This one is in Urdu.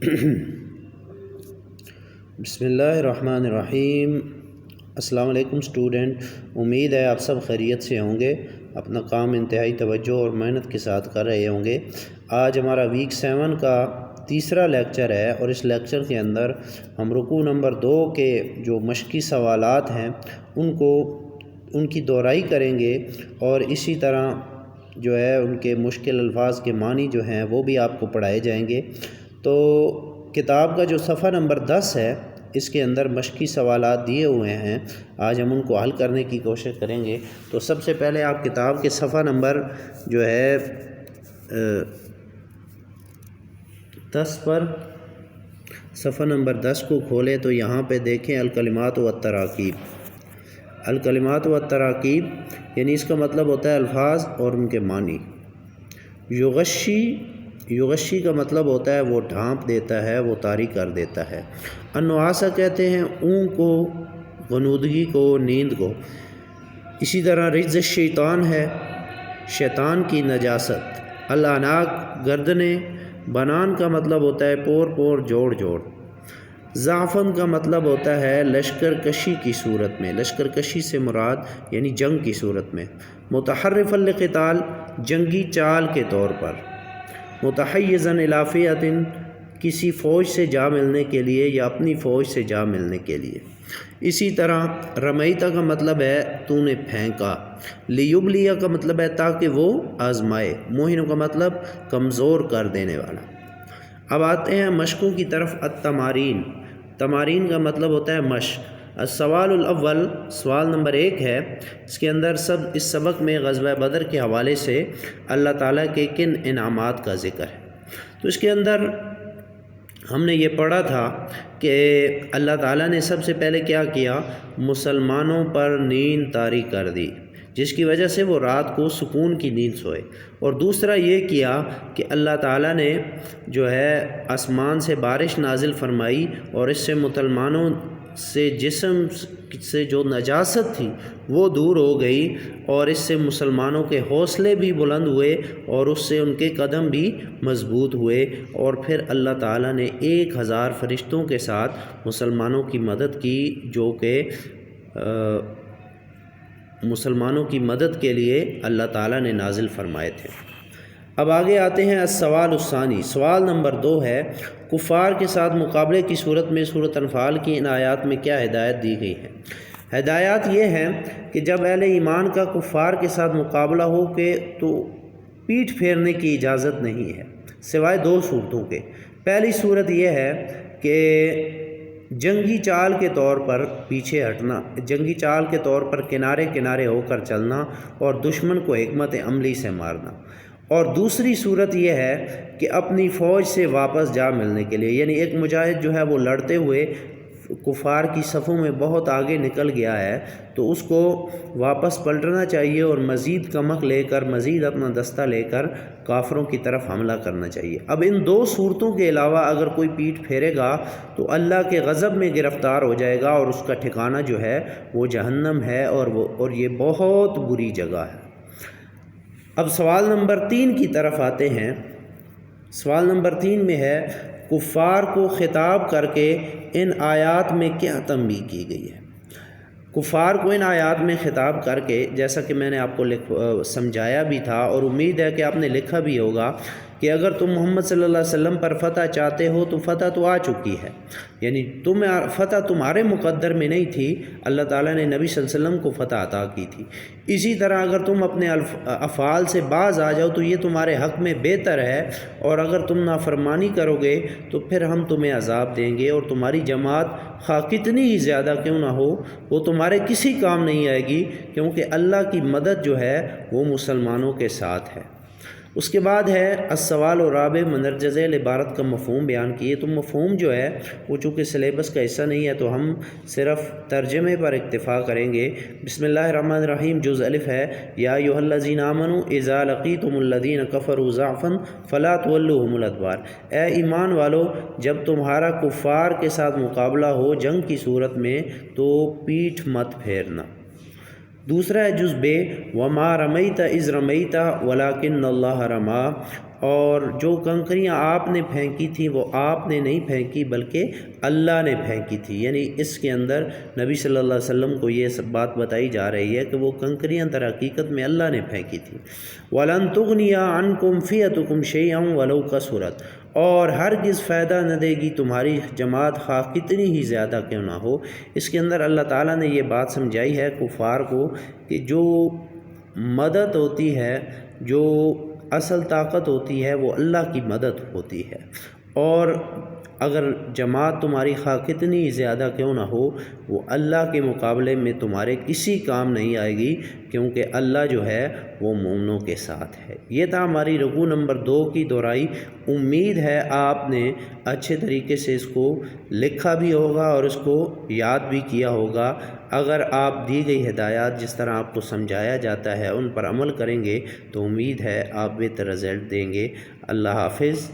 بسم اللہ الرحمن الرحیم۔ السلام علیکم اسٹوڈنٹ، امید ہے آپ سب خیریت سے ہوں گے، اپنا کام انتہائی توجہ اور محنت کے ساتھ کر رہے ہوں گے۔ آج ہمارا ویک 7 کا تیسرا لیکچر ہے اور اس لیکچر کے اندر ہم رکوع نمبر 2 کے جو مشقی سوالات ہیں ان کی دہرائی کریں گے اور اسی طرح جو ہے ان کے مشکل الفاظ کے معنی جو ہیں وہ بھی آپ کو پڑھائے جائیں گے۔ تو کتاب کا جو صفحہ نمبر 10 ہے اس کے اندر مشقی سوالات دیے ہوئے ہیں، آج ہم ان کو حل کرنے کی کوشش کریں گے۔ تو سب سے پہلے آپ کتاب کے صفحہ نمبر جو ہے 10 پر صفحہ نمبر 10 کو کھولیں تو یہاں پہ دیکھیں الکلمات والتراکیب۔ الکلمات والتراکیب یعنی اس کا مطلب ہوتا ہے الفاظ اور ان کے معنی۔ یغشی کا مطلب ہوتا ہے وہ ڈھانپ دیتا ہے، وہ طاری کر دیتا ہے۔ النعاسہ کہتے ہیں اونگ کو، غنودگی کو، نیند کو۔ اسی طرح رجز الشیطان ہے شیطان کی نجاست۔ الاعناق گردنیں۔ بنان کا مطلب ہوتا ہے پور جوڑ جوڑ۔ ضعفن کا مطلب ہوتا ہے لشکر کشی کی صورت میں، لشکر کشی سے مراد یعنی جنگ کی صورت میں۔ متحرفا للقتال جنگی چال کے طور پر۔ متحیزا الی فئۃ کسی فوج سے جا ملنے کے لیے یا اپنی فوج سے جا ملنے کے لیے۔ اسی طرح رمیتا کا مطلب ہے تو نے پھینکا۔ لیبلیہ کا مطلب ہے تاکہ وہ آزمائے۔ موہن کا مطلب کمزور کر دینے والا۔ اب آتے ہیں مشقوں کی طرف۔ التمارین، تمارین کا مطلب ہوتا ہے مشق۔ السوال الاول، سوال نمبر 1 ہے، اس کے اندر اس سبق میں غزوہ بدر کے حوالے سے اللہ تعالیٰ کے کن انعامات کا ذکر ہے۔ تو اس کے اندر ہم نے یہ پڑھا تھا کہ اللہ تعالیٰ نے سب سے پہلے کیا کیا، مسلمانوں پر نیند طاری کر دی جس کی وجہ سے وہ رات کو سکون کی نیند سوئے، اور دوسرا یہ کیا کہ اللہ تعالیٰ نے جو ہے آسمان سے بارش نازل فرمائی اور اس سے مسلمانوں سے جسم سے جو نجاست تھی وہ دور ہو گئی، اور اس سے مسلمانوں کے حوصلے بھی بلند ہوئے اور اس سے ان کے قدم بھی مضبوط ہوئے، اور پھر اللہ تعالیٰ نے 1000 فرشتوں کے ساتھ مسلمانوں کی مدد کی جو کہ مسلمانوں کی مدد کے لیے اللہ تعالیٰ نے نازل فرمائے تھے۔ اب آگے آتے ہیں السوال الثانی، سوال نمبر 2 ہے، کفار کے ساتھ مقابلے کی صورت میں سورۃ انفال کی ان آیات میں کیا ہدایت دی گئی ہے؟ ہدایات یہ ہیں کہ جب اہل ایمان کا کفار کے ساتھ مقابلہ ہو کہ تو پیٹھ پھیرنے کی اجازت نہیں ہے سوائے 2 صورتوں کے۔ پہلی صورت یہ ہے کہ جنگی چال کے طور پر پیچھے ہٹنا، جنگی چال کے طور پر کنارے ہو کر چلنا اور دشمن کو حکمت عملی سے مارنا۔ اور دوسری صورت یہ ہے کہ اپنی فوج سے واپس جا ملنے کے لیے، یعنی ایک مجاہد جو ہے وہ لڑتے ہوئے کفار کی صفوں میں بہت آگے نکل گیا ہے تو اس کو واپس پلٹنا چاہیے اور مزید کمک لے کر، مزید اپنا دستہ لے کر کافروں کی طرف حملہ کرنا چاہیے۔ اب ان 2 صورتوں کے علاوہ اگر کوئی پیٹھ پھیرے گا تو اللہ کے غضب میں گرفتار ہو جائے گا اور اس کا ٹھکانہ جو ہے وہ جہنم ہے، اور یہ بہت بری جگہ ہے۔ اب سوال نمبر 3 کی طرف آتے ہیں۔ سوال نمبر 3 میں ہے، کفار کو خطاب کر کے ان آیات میں کیا تنبیہ کی گئی ہے؟ کفار کو ان آیات میں خطاب کر کے، جیسا کہ میں نے آپ کو سمجھایا بھی تھا اور امید ہے کہ آپ نے لکھا بھی ہوگا کہ اگر تم محمد صلی اللہ علیہ وسلم پر فتح چاہتے ہو تو فتح تو آ چکی ہے، یعنی فتح تمہارے مقدر میں نہیں تھی، اللہ تعالیٰ نے نبی صلی اللہ علیہ وسلم کو فتح عطا کی تھی۔ اسی طرح اگر تم اپنے افعال سے باز آ جاؤ تو یہ تمہارے حق میں بہتر ہے، اور اگر تم نافرمانی کرو گے تو پھر ہم تمہیں عذاب دیں گے، اور تمہاری جماعت خواہ کتنی ہی زیادہ کیوں نہ ہو وہ تمہارے کسی کام نہیں آئے گی، کیونکہ اللہ کی مدد جو ہے وہ مسلمانوں کے ساتھ ہے۔ اس کے بعد ہے السوال الرابع، مندرجہ ذیل عبارت کا مفہوم بیان کیے۔ تو مفہوم جو ہے وہ چونکہ سلیبس کا حصہ نہیں ہے تو ہم صرف ترجمے پر اکتفا کریں گے۔ بسم اللہ الرحمن الرحیم، جز الف ہے، یا ایھا الذین آمنوا اذا لقیتم الذین کفروا زحفا فلا تولوہم الادبار۔ اے ایمان والو، جب تمہارا کفار کے ساتھ مقابلہ ہو جنگ کی صورت میں تو پیٹھ مت پھیرنا۔ دوسرا ہے جز بے، وما رمیت اذ رمیت ولکن اللہ رما، اور جو کنکریاں آپ نے پھینکی تھیں وہ آپ نے نہیں پھینکی بلکہ اللہ نے پھینکی تھی، یعنی اس کے اندر نبی صلی اللہ علیہ وسلم کو یہ سب بات بتائی جا رہی ہے کہ وہ کنکریاں در حقیقت میں اللہ نے پھینکی تھی۔ وَلَن تُغْنِيَ عَنْكُمْ فِئَتُكُمْ شَيْئًا وَلَوْ كَثُرَتْ، اور ہرگز فائدہ نہ دے گی تمہاری جماعت خواہ کتنی ہی زیادہ کیوں نہ ہو۔ اس کے اندر اللہ تعالیٰ نے یہ بات سمجھائی ہے کفار کو کہ جو مدد ہوتی ہے، جو اصل طاقت ہوتی ہے وہ اللہ کی مدد ہوتی ہے، اور اگر جماعت تمہاری خواہ کتنی زیادہ کیوں نہ ہو وہ اللہ کے مقابلے میں تمہارے کسی کام نہیں آئے گی، کیونکہ اللہ جو ہے وہ مومنوں کے ساتھ ہے۔ یہ تھا ہماری رکوع نمبر 2 کی دہرائی۔ امید ہے آپ نے اچھے طریقے سے اس کو لکھا بھی ہوگا اور اس کو یاد بھی کیا ہوگا۔ اگر آپ دی گئی ہدایات جس طرح آپ کو سمجھایا جاتا ہے ان پر عمل کریں گے تو امید ہے آپ بہتر رزلٹ دیں گے۔ اللہ حافظ۔